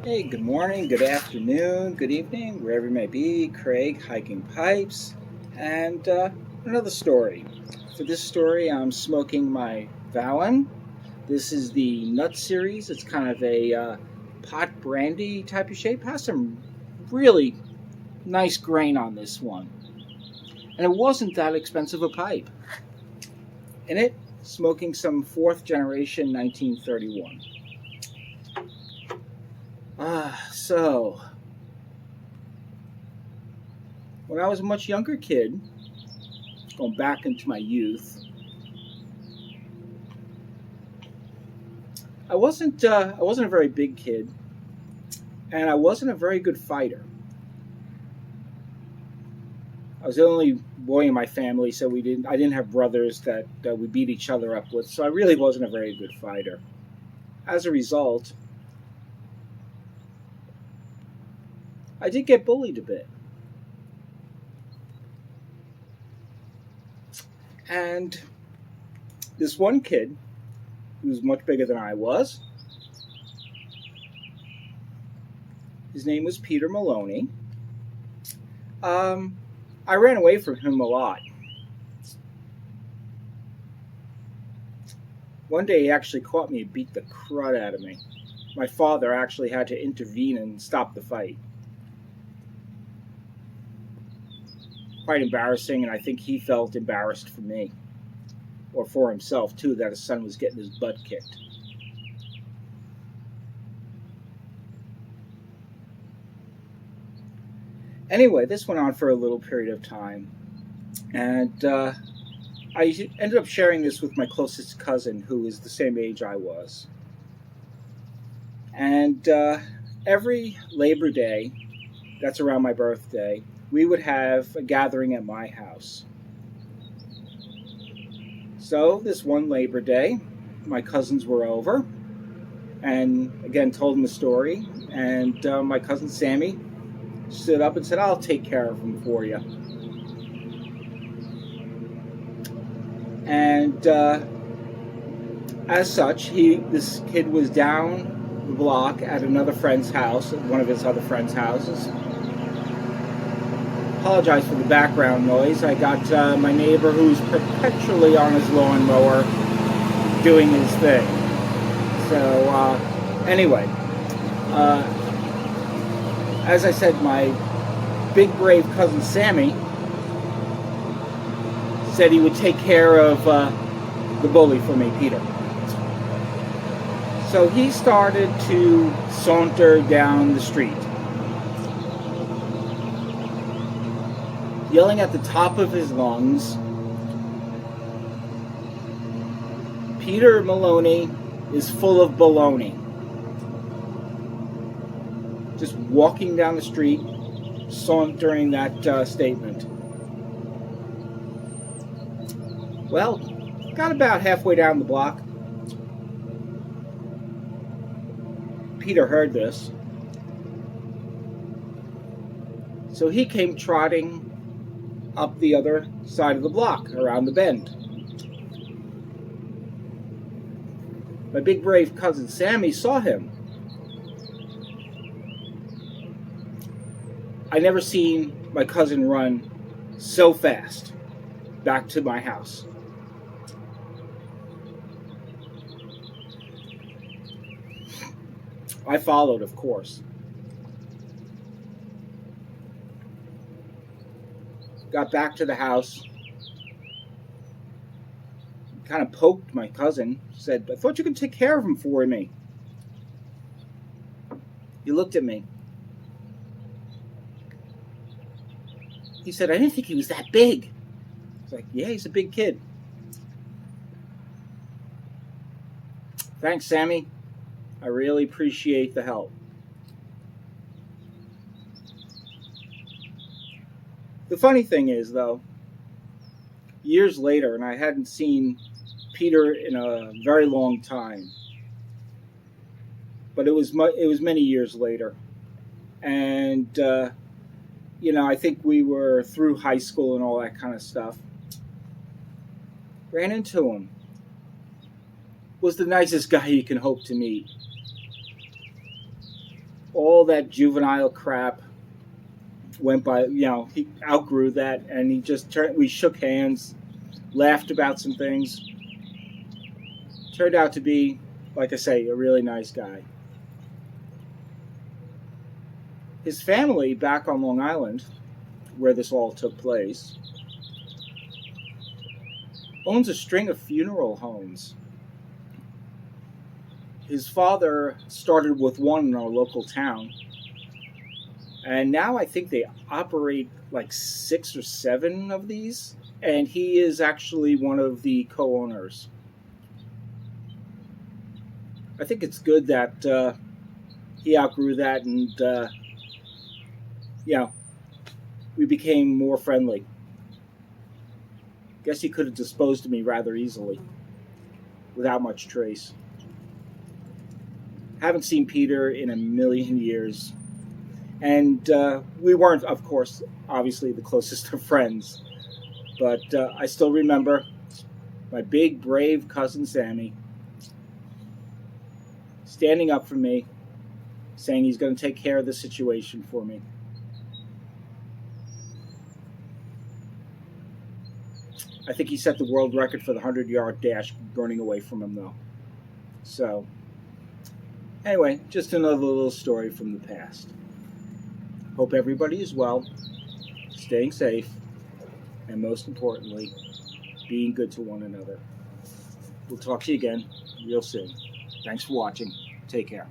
Hey, good morning, good afternoon, good evening, wherever you may be. Craig hiking pipes, and another story. For this story, I'm smoking my Valen. This is the nut series. It's kind of a pot brandy type of shape. Has some really nice grain on this one, and it wasn't that expensive a pipe. In it, smoking some fourth generation 1931. So when I was a much younger kid, going back into my youth, I wasn't a very big kid, and I wasn't a very good fighter. I was the only boy in my family, so I didn't have brothers that we beat each other up with. So I really wasn't a very good fighter. As a result, I did get bullied a bit, and this one kid who was much bigger than I was. His name was Peter Maloney. Um, I ran away from him a lot. One day he actually caught me and beat the crud out of me. My father actually had to intervene and stop the fight. Quite embarrassing, and I think he felt embarrassed for me, or for himself too, that his son was getting his butt kicked. Anyway, this went on for a little period of time, and I ended up sharing this with my closest cousin, who is the same age I was. And every Labor Day, that's around my birthday, we would have a gathering at my house. So this one Labor Day, my cousins were over, and again told them the story. And my cousin Sammy stood up and said, "I'll take care of him for you." And as such, this kid was down the block at another friend's house, one of his other friends' houses. Apologize for the background noise. I got my neighbor who's perpetually on his lawnmower doing his thing. So anyway, uh, as I said, my big brave cousin Sammy said he would take care of the bully for me, Peter. So he started to saunter down the street, yelling at the top of his lungs, "Peter Maloney is full of baloney." Just walking down the street, sauntering that statement. Well, got about halfway down the block. Peter heard this, so he came trotting up the other side of the block, around the bend. My big brave cousin Sammy saw him. I never seen my cousin run so fast back to my house. I followed, of course. Got back to the house, kind of poked my cousin, said, "I thought you could take care of him for me." He looked at me. He said, "I didn't think he was that big." I was like, "Yeah, he's a big kid." "Thanks, Sammy. I really appreciate the help." The funny thing is, though, years later, and I hadn't seen Peter in a very long time, but it was many years later, and I think we were through high school and all that kind of stuff. Ran into him. Was the nicest guy you can hope to meet. all that juvenile crap went by. He outgrew that, and he just turned. We shook hands, laughed about some things. Turned out to be, like I say, a really nice guy. His family back on Long Island, where this all took place, owns a string of funeral homes. His father started with one in our local town, and now I think they operate like 6 or 7 of these, and he is actually one of the co-owners. I think it's good that he outgrew that, and we became more friendly. Guess he could have disposed of me rather easily, without much trace. Haven't seen Peter in a million years, and we weren't, of course, obviously the closest of friends. But I still remember my big, brave cousin Sammy standing up for me, saying he's going to take care of the situation for me. I think he set the world record for the 100-yard dash running away from him, though. So, anyway, just another little story from the past. Hope everybody is well, staying safe, and most importantly, being good to one another. We'll talk to you again real soon. Thanks for watching. Take care.